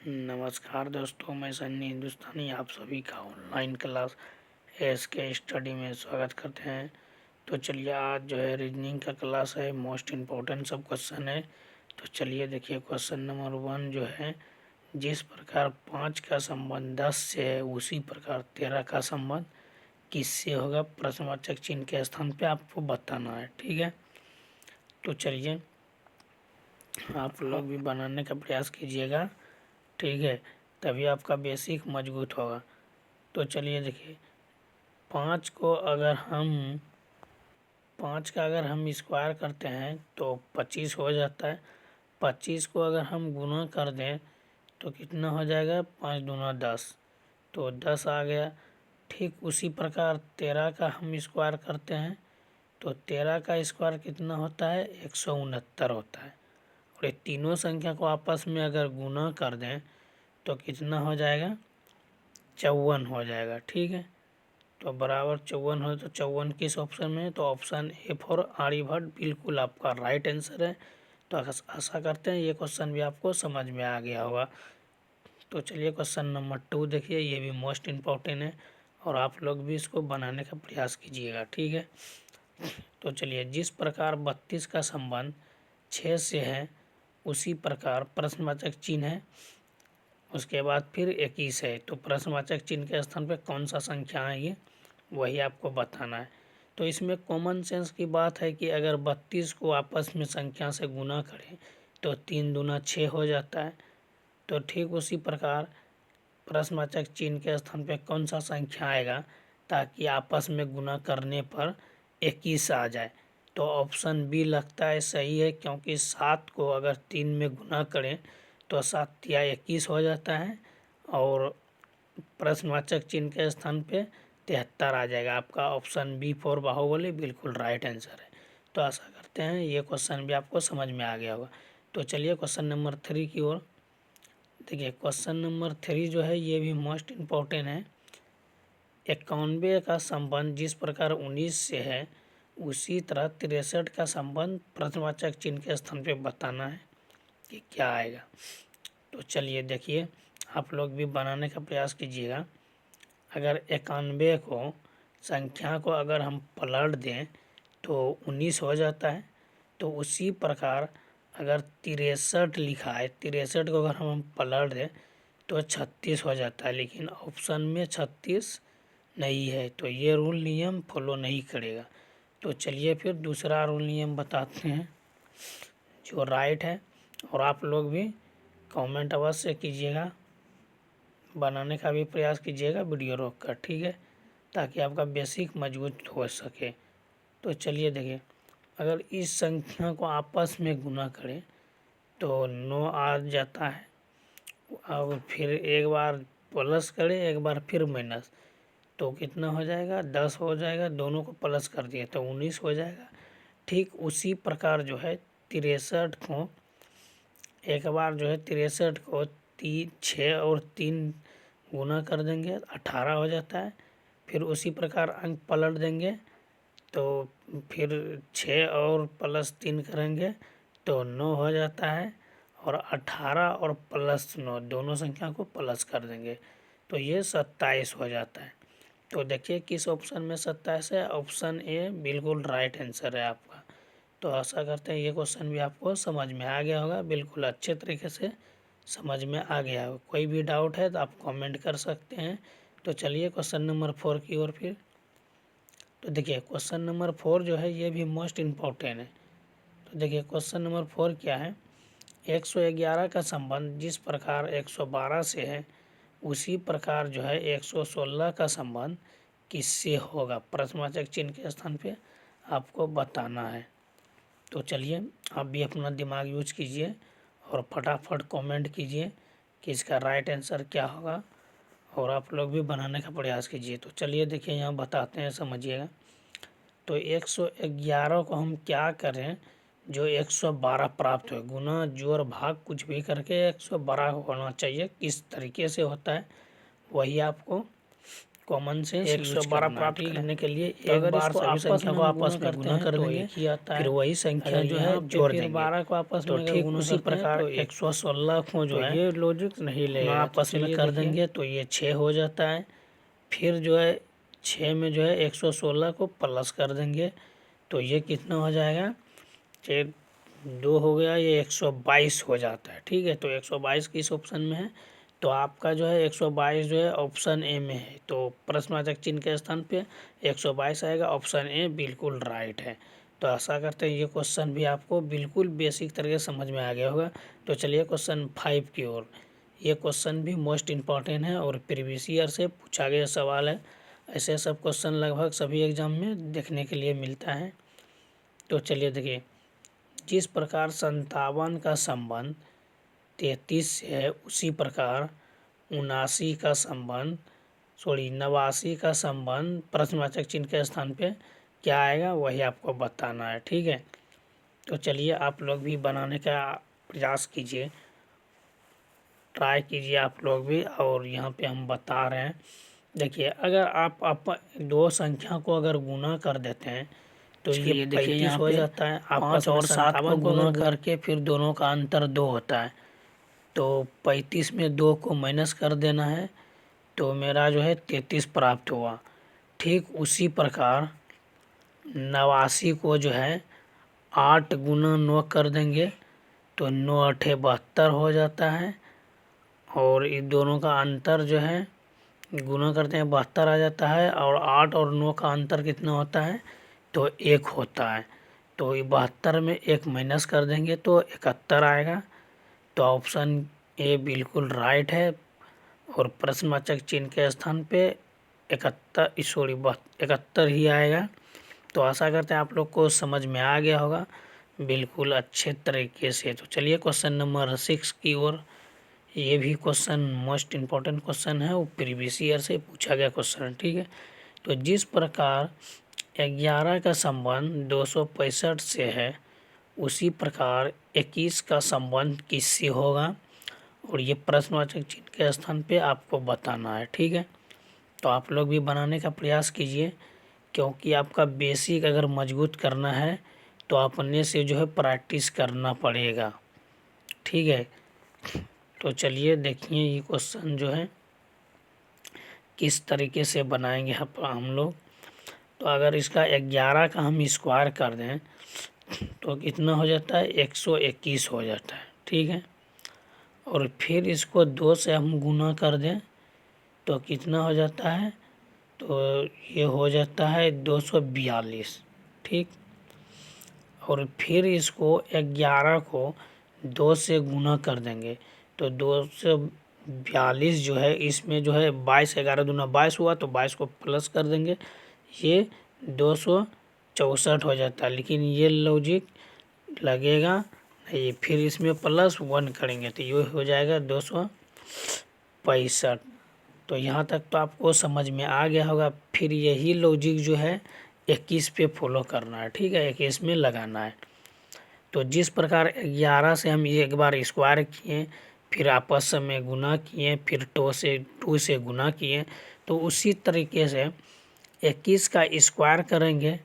नमस्कार दोस्तों, मैं सन्नी हिंदुस्तानी आप सभी का ऑनलाइन क्लास एसके स्टडी में स्वागत करते हैं। तो चलिए, आज जो है रीजनिंग का क्लास है, मोस्ट इम्पोर्टेंट सब क्वेश्चन है। तो चलिए देखिए, क्वेश्चन नंबर 1 जो है, जिस प्रकार 5 का संबंध 10 से है उसी प्रकार 13 का संबंध किससे होगा, प्रश्नवाचक चिन्ह के स्थान पे आपको बताना है। ठीक है, तो चलिए आप लोग भी बनाने का प्रयास कीजिएगा। ठीक है, तभी आपका बेसिक मजबूत होगा। तो चलिए देखिए, 5 को अगर हम 5 का अगर हम स्क्वायर करते हैं तो 25 हो जाता है। 25 को अगर हम गुना कर दें तो कितना हो जाएगा, 5 दूना 10, तो 10 आ गया। ठीक उसी प्रकार 13 का हम स्क्वायर करते हैं तो 13 का स्क्वायर कितना होता है, 169 होता है। और ये तीनों संख्या को आपस में अगर गुना कर दें तो कितना हो जाएगा, 54 हो जाएगा। ठीक है, तो बराबर 54 हो, तो 54 किस ऑप्शन में है, तो ऑप्शन ए फॉर आर्यभट्ट बिल्कुल आपका राइट आंसर है। तो आशा करते हैं ये क्वेश्चन भी आपको समझ में आ गया होगा। तो चलिए क्वेश्चन नंबर 2 देखिए, ये भी मोस्ट इम्पोर्टेंट है और आप लोग भी इसको बनाने का प्रयास कीजिएगा। ठीक है, तो चलिए, जिस प्रकार 32 का संबंध 6 से है उसी प्रकार प्रश्नवाचक चिन्ह है, उसके बाद फिर 21 है, तो प्रश्नवाचक चिन्ह के स्थान पे कौन सा संख्या आएगी वही आपको बताना है। तो इसमें कॉमन सेंस की बात है कि अगर 32 को आपस में संख्या से गुना करें तो 3 दूना 6 हो जाता है। तो ठीक उसी प्रकार प्रश्नवाचक चिन्ह के स्थान पे कौन सा संख्या आएगा ताकि आपस में गुना करने पर 21 आ जाए, तो ऑप्शन बी लगता है सही है, क्योंकि 7 को अगर 3 में गुना करें तो 7 या 21 हो जाता है और प्रश्नवाचक चिन्ह के स्थान पे 73 आ जाएगा। आपका ऑप्शन बी फॉर बाहुबली बिल्कुल राइट आंसर है। तो आशा करते हैं ये क्वेश्चन भी आपको समझ में आ गया होगा। तो चलिए क्वेश्चन नंबर 3 की ओर देखिए। क्वेश्चन नंबर 3 जो है ये भी मोस्ट इम्पोर्टेंट है। 91 का संबंध जिस प्रकार 19 से है उसी तरह 63 का संबंध प्रश्नवाचक चिन्ह के स्थान पे बताना है कि क्या आएगा। तो चलिए देखिए, आप लोग भी बनाने का प्रयास कीजिएगा। अगर 91 को संख्या को अगर हम पलट दें तो 19 हो जाता है। तो उसी प्रकार अगर 63 लिखा है, 63 को अगर हम पलट दें तो 36 हो जाता है, लेकिन ऑप्शन में 36 नहीं है, तो ये रूल नियम फॉलो नहीं करेगा। तो चलिए फिर दूसरा रूल नियम बताते हैं जो राइट है, और आप लोग भी कमेंट अवश्य कीजिएगा, बनाने का भी प्रयास कीजिएगा वीडियो रोक कर। ठीक है, ताकि आपका बेसिक मजबूत हो सके। तो चलिए देखिए, अगर इस संख्या को आपस में गुना करें तो 9 आ जाता है, और फिर एक बार प्लस करें एक बार फिर माइनस, तो कितना हो जाएगा, 10 हो जाएगा। दोनों को प्लस कर दिए तो 19 हो जाएगा। ठीक उसी प्रकार जो है 63 को एक बार जो है 63 को 6 और 3 गुना कर देंगे, 18 हो जाता है। फिर उसी प्रकार अंक पलट देंगे तो फिर 6 और प्लस 3 करेंगे तो 9 हो जाता है, और 18 और प्लस 9 दोनों संख्या को प्लस कर देंगे तो ये 27 हो जाता है। तो देखिए किस ऑप्शन में 27 है, ऑप्शन ए बिल्कुल राइट आंसर है आपका। तो आशा करते हैं ये क्वेश्चन भी आपको समझ में आ गया होगा, बिल्कुल अच्छे तरीके से समझ में आ गया होगा। कोई भी डाउट है तो आप कमेंट कर सकते हैं। तो चलिए क्वेश्चन नंबर 4 की ओर फिर। तो देखिए क्वेश्चन नंबर 4 जो है ये भी मोस्ट इम्पोर्टेंट है। तो देखिए क्वेश्चन नंबर 4 क्या है, 111 का संबंध जिस प्रकार 112 से है उसी प्रकार जो है 116 का संबंध किससे होगा, प्रश्नवाचक चिन्ह के स्थान पे आपको बताना है। तो चलिए आप भी अपना दिमाग यूज कीजिए और फटाफट कमेंट कीजिए कि इसका राइट आंसर क्या होगा, और आप लोग भी बनाने का प्रयास कीजिए। तो चलिए देखिए यहाँ बताते हैं, समझिएगा। तो 111 को हम क्या करें, जो 112 प्राप्त हो, गुना जोड़ भाग कुछ भी करके 112 होना चाहिए। किस तरीके से होता है वही आपको कॉमन सेंस 112 प्राप्त करने के लिए एक बार सभी संख्या को आपस में गुना कर देंगे, फिर वही संख्या जो है जोड़ देंगे 12 को आपस में। ठीक उसी प्रकार 116 को जो है ये लॉजिक नहीं लेगा, आपस में कर देंगे तो ये 6 हो जाता है। फिर जो है 6 में जो है 116 को प्लस कर देंगे तो ये कितना हो जाएगा, 2 हो गया, ये 122 हो जाता है। ठीक है, तो 122 किस ऑप्शन में है, तो आपका जो है 122 जो है ऑप्शन ए में है, तो प्रश्नवाचक चिन्ह के स्थान पे 122 आएगा, ऑप्शन ए बिल्कुल राइट है। तो आशा करते हैं ये क्वेश्चन भी आपको बिल्कुल बेसिक तरीके से समझ में आ गया होगा। तो चलिए क्वेश्चन 5 की ओर। ये क्वेश्चन भी मोस्ट इम्पॉर्टेंट है और प्रीवियस ईयर से पूछा गया सवाल है। ऐसे सब क्वेश्चन लगभग सभी एग्जाम में देखने के लिए मिलता है। तो चलिए देखिए, जिस प्रकार 57 का संबंध 33 से है, उसी प्रकार 79 का संबंध 89 का संबंध प्रश्नवाचक चिन्ह के स्थान पे क्या आएगा वही आपको बताना है। ठीक है, तो चलिए आप लोग भी बनाने का प्रयास कीजिए, ट्राई कीजिए आप लोग भी। और यहाँ पे हम बता रहे हैं, देखिए अगर आप दो संख्या को अगर गुना कर देते हैं तो ये 35 हो जाता है। आपस और 7 को गुना करके फिर दोनों का अंतर 2 होता है, तो 35 में 2 को माइनस कर देना है तो मेरा जो है 33 प्राप्त हुआ। ठीक उसी प्रकार 89 को जो है 8 गुना 9 कर देंगे तो 9 8 72 हो जाता है, और इन दोनों का अंतर जो है गुना करते हैं 72 आ जाता है, और 8 और 9 का अंतर कितना होता है, तो 1 होता है। तो 72 में 1 माइनस कर देंगे तो 71 आएगा। तो ऑप्शन ए बिल्कुल राइट है, और प्रश्नवाचक चिन्ह के स्थान पे 71 ही आएगा। तो आशा करते हैं आप लोग को समझ में आ गया होगा बिल्कुल अच्छे तरीके से। तो चलिए क्वेश्चन नंबर 6 की ओर। ये भी क्वेश्चन मोस्ट इम्पॉर्टेंट क्वेश्चन है, वो प्रीवियस ईयर से पूछा गया क्वेश्चन है। ठीक है, तो जिस प्रकार 11 का संबंध 265 से है, उसी प्रकार 21 का संबंध किससे होगा, और ये प्रश्नवाचक चिन्ह के स्थान पे आपको बताना है। ठीक है, तो आप लोग भी बनाने का प्रयास कीजिए, क्योंकि आपका बेसिक अगर मजबूत करना है तो अपने से जो है प्रैक्टिस करना पड़ेगा। ठीक है, तो चलिए देखिए ये क्वेश्चन जो है किस तरीके से बनाएंगे हम लोग। तो अगर इसका 11 का हम स्क्वायर कर दें तो कितना हो जाता है, 121 हो जाता है। ठीक है, और फिर इसको 2 से हम गुना कर दें तो कितना हो जाता है, तो ये हो जाता है 242। ठीक, और फिर इसको 11 को 2 से गुना कर देंगे तो 242 जो है, इसमें जो है 22, 11 दूना 22 हुआ तो 22 को प्लस कर देंगे, ये 264 हो जाता है। लेकिन ये लॉजिक लगेगा नहीं, फिर इसमें +1 करेंगे तो ये हो जाएगा 265। तो यहाँ तक तो आपको समझ में आ गया होगा। फिर यही लॉजिक जो है 21 पे फॉलो करना है। ठीक है, 21 में लगाना है। तो जिस प्रकार 11 से हम एक बार स्क्वायर किए, फिर आपस में गुना किए, फिर 2 से गुना किए, तो उसी तरीके से 21 का स्क्वायर करेंगे।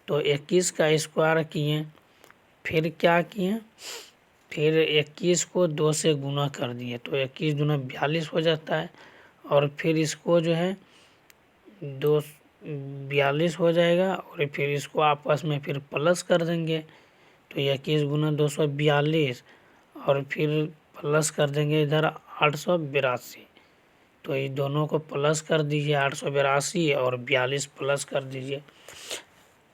तो 21 का स्क्वायर किए, फिर क्या किए, फिर 21 को 2 से गुना कर दिए तो 21 दूना 42 हो जाता है, और फिर इसको जो है 42 हो जाएगा, और फिर इसको आपस में फिर प्लस कर देंगे तो 21 गुना 242, और फिर प्लस कर देंगे इधर 882। तो ये दोनों को प्लस कर दीजिए, 882 और 42 प्लस कर दीजिए।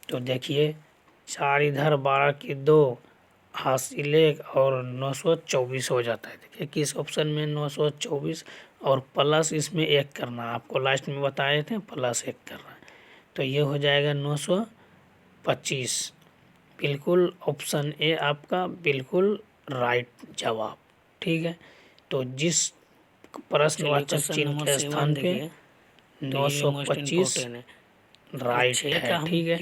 तो देखिए 4 इधर 12 की 2 हासिल 1 और 924 हो जाता है। देखिए किस ऑप्शन में 924, और प्लस इसमें 1 करना, आपको लास्ट में बताए थे प्लस 1 करना है, तो ये हो जाएगा 925। बिल्कुल ऑप्शन ए आपका बिल्कुल राइट जवाब। ठीक है, तो जिस प्रश्नवाचक चिन्ह के स्थान पे 925 राइट है। ठीक है,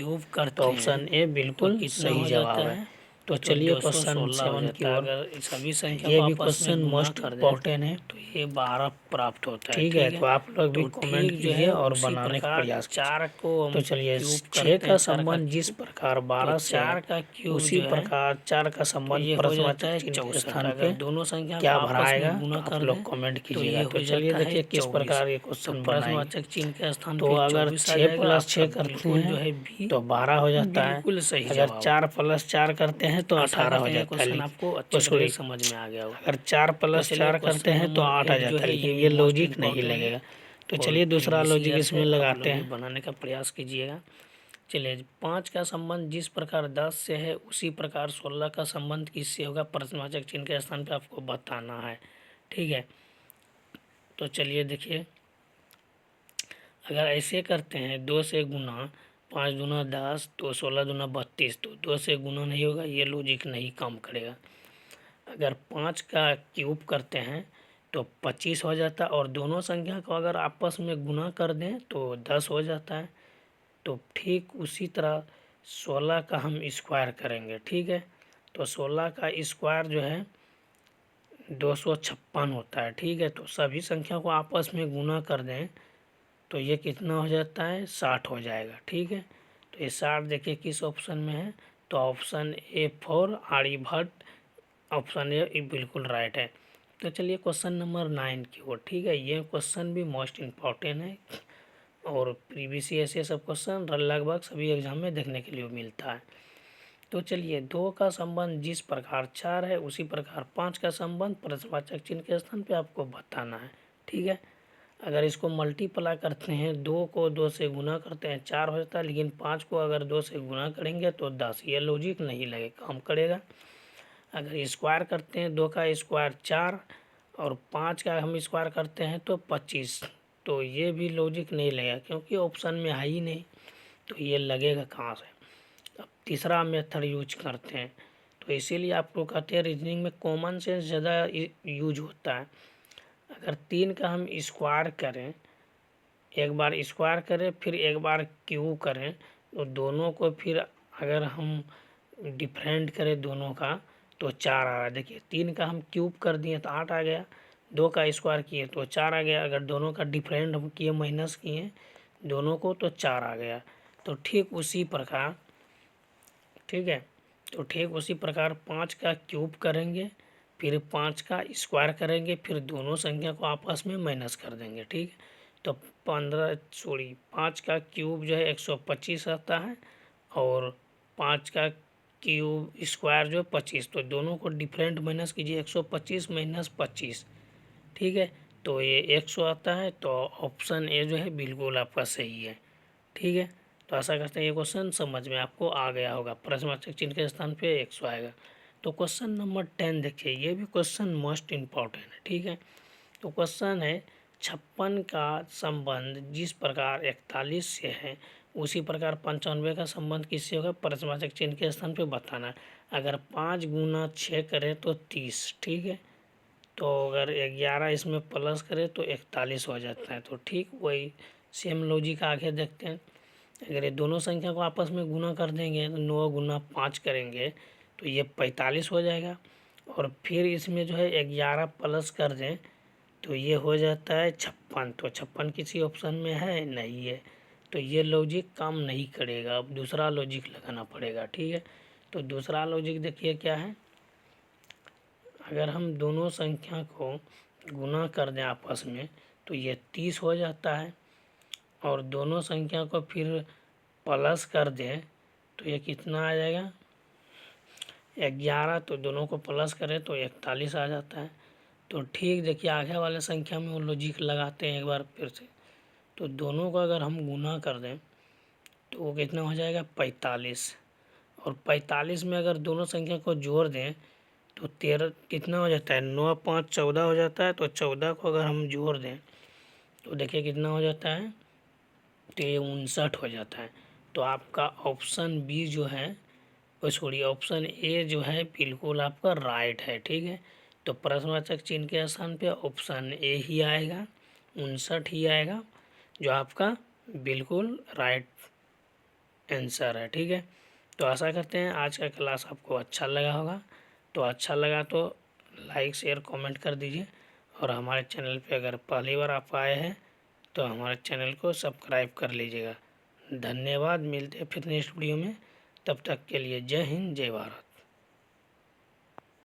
तो ऑप्शन ए बिल्कुल सही जवाब है। तो तो चलिए क्वेश्चन 7 की ओर। अगर सभी संख्या ये को भी आपस क्वेश्चन में गुना मोस्ट कर दें इम्पोर्टेंट है, तो ये 12 प्राप्त होता है। ठीक है। तो आप लोग भी तो कमेंट ठीक जो कीजिए है और उसी बनाने का प्रकार प्रयास कीजिए। 4 को हम तो चलिए क्यूब 6 करते का हैं, 4 का संबंध जिस क्यूब, प्रकार तो 12 से है 4 का क्यूब उसी जो है प्रकार 4 का तो संबंध ये हो जाता प्रश्नवाचक है चिन्ह के 64। स्थान अगर पे दोनों संख्या को क्या आपस भराएगा में तो गुना आप कर लोग दें कमेंट तो कीजिएगा। ये तो हो चलिए जाता है देखिए किस 24। प्रकार ये तो क्वेश्चन बनाएंगे। प्रश्नवाचक चिन्ह के स्थान तो पे अगर 24 आ 6 जाएगा। प्लस आपका 6 करते बिल्कुल जो हैं है बी तो 12 हो जाता है। बिल्कुल सही अगर जवाब। 4 प्लस 4 करते हैं तो आशा 18 हो करते हैं जाता है। क्वेश्चन लेकिन आपको वो अच्छी तरह सॉरी, से समझ में आ गया होगा। अगर 4 तो प्लस चलिए 4 करते क्वेश्चन हैं तो नंबर 8 आ 8 जो जाता है, है लेकिन ये भी ये मोस्ट लॉजिक नहीं इम्पोर्टेंट है लगेगा। तो और चलिए दूसरा प्रीवियस लॉजिक ईयर इसमें है, आप लगाते लोग भी हैं। बनाने का प्रयास कीजिएगा। चलिए 5 का संबंध जिस प्रकार 10 से है उसी प्रकार 16 का संबंध किससे होगा, प्रश्नवाचक चिन्ह के स्थान पे आपको बताना है। ठीक है, तो चलिए देखिए, अगर ऐसे करते हैं 2 से गुना, 5 दूना 10 तो 16 दूना 32, तो 2 से गुना नहीं होगा, ये लॉजिक नहीं काम करेगा। अगर 5 का क्यूब करते हैं तो 25 हो जाता है और दोनों संख्या को अगर आपस में गुना कर दें तो 10 हो जाता है। तो ठीक उसी तरह 16 का हम स्क्वायर करेंगे। ठीक है, तो 16 का स्क्वायर जो है 256 होता है। ठीक है, तो सभी संख्या को आपस में गुना कर दें तो ये कितना हो जाता है, 60 हो जाएगा। ठीक है, तो ये 60 देखिए किस ऑप्शन में है, तो option A for Aryabhatta, option A बिल्कुल राइट है। तो चलिए क्वेश्चन नंबर 9 की ओर। ठीक है, ये क्वेश्चन भी मोस्ट इम्पॉर्टेंट है और प्रीवियस ईयर से सब क्वेश्चन लगभग सभी एग्जाम में देखने के लिए मिलता है। तो चलिए 2 का संबंध जिस प्रकार 4 है उसी प्रकार 5 का संबंध प्रश्नवाचक चिन्ह के स्थान पे आपको बताना है। ठीक है, अगर इसको मल्टीप्लाई करते हैं, 2 को 2 से गुना करते हैं 4 हो जाता है, लेकिन 5 को अगर 2 से गुना करेंगे तो 10, ये लॉजिक नहीं लगे काम करेगा। अगर स्क्वायर करते हैं 2 का स्क्वायर 4 और 5 का हम स्क्वायर करते हैं तो 25, तो ये भी लॉजिक नहीं लगेगा क्योंकि ऑप्शन में है ही नहीं, तो ये लगेगा कहाँ से। अब तीसरा मेथड यूज करते हैं, तो इसीलिए आपको कहते हैं रीजनिंग में कॉमन सेंस ज़्यादा यूज होता है। अगर 3 का हम स्क्वायर करें, एक बार स्क्वायर करें फिर एक बार क्यूब करें, तो दोनों को फिर अगर हम डिफरेंट करें दोनों का तो 4 आ रहा है। देखिए 3 का हम क्यूब कर दिए तो 8 आ गया, 2 का स्क्वायर किए तो 4 आ गया, अगर दोनों का डिफरेंट हम किए माइनस किए दोनों को तो 4 आ गया। तो ठीक उसी प्रकार, ठीक है, तो ठीक उसी प्रकार 5 का क्यूब करेंगे फिर 5 का स्क्वायर करेंगे फिर दोनों संख्या को आपस में माइनस कर देंगे। ठीक है, तो 5 का क्यूब जो है 125 आता है और 5 का क्यूब स्क्वायर जो है 25, तो दोनों को डिफरेंट माइनस कीजिए, 125 माइनस 25। ठीक है, तो ये 100 आता है, तो ऑप्शन ए जो है बिल्कुल आपका सही है। ठीक है, तो आशा करते हैं ये क्वेश्चन समझ में आपको आ गया होगा। प्रश्नवाचक चिन्ह के स्थान पे 100 आएगा। तो क्वेश्चन नंबर 10 देखिए, ये भी क्वेश्चन मोस्ट इम्पॉर्टेंट है। ठीक है, तो क्वेश्चन है 56 का संबंध जिस प्रकार 41 से है उसी प्रकार 95 का संबंध किससे होगा, प्रश्नवाचक चिन्ह के स्थान पे बताना है। अगर 5 गुना 6 करें तो 30, ठीक है, तो अगर 11 इसमें प्लस करें तो 41 हो जाता है। तो ठीक वही सेम लॉजिक आगे देखते हैं। अगर ये दोनों संख्या को आपस में गुना कर देंगे तो 9 गुना 5 करेंगे तो ये 45 हो जाएगा, और फिर इसमें जो है 11 प्लस कर दें तो ये हो जाता है 56, तो 56 किसी ऑप्शन में है नहीं है, तो ये लॉजिक काम नहीं करेगा। अब दूसरा लॉजिक लगाना पड़ेगा। ठीक है, तो दूसरा लॉजिक देखिए क्या है, अगर हम दोनों संख्या को गुना कर दें आपस में तो ये 30 हो जाता है, और दोनों संख्या को फिर प्लस कर दें तो ये कितना आ जाएगा, 11, तो दोनों को प्लस करें तो 41 आ जाता है। तो ठीक देखिए आगे वाले संख्या में वो लॉजिक लगाते हैं एक बार फिर से, तो दोनों को अगर हम गुना कर दें तो वो कितना हो जाएगा, 45, और 45 में अगर दोनों संख्या को जोड़ दें तो 13 कितना हो जाता है, 9 5 14 हो जाता है, तो 14 को अगर हम जोड़ दें तो देखिए कितना हो जाता है, तो ये 59 हो जाता है। तो आपका ऑप्शन बी जो है, सॉरी ऑप्शन ए जो है बिल्कुल आपका राइट है। ठीक है, तो प्रश्नवाचक चिन्ह के स्थान पे ऑप्शन ए ही आएगा, 59 ही आएगा, जो आपका बिल्कुल राइट आंसर है। ठीक है, तो आशा करते हैं आज का क्लास आपको अच्छा लगा होगा। तो अच्छा लगा तो लाइक शेयर कमेंट कर दीजिए, और हमारे चैनल पे अगर पहली बार आप आए हैं तो हमारे चैनल को सब्सक्राइब कर लीजिएगा। धन्यवाद, मिलते हैं फिर नेक्स्ट वीडियो में। तब तक के लिए जय हिंद, जय भारत।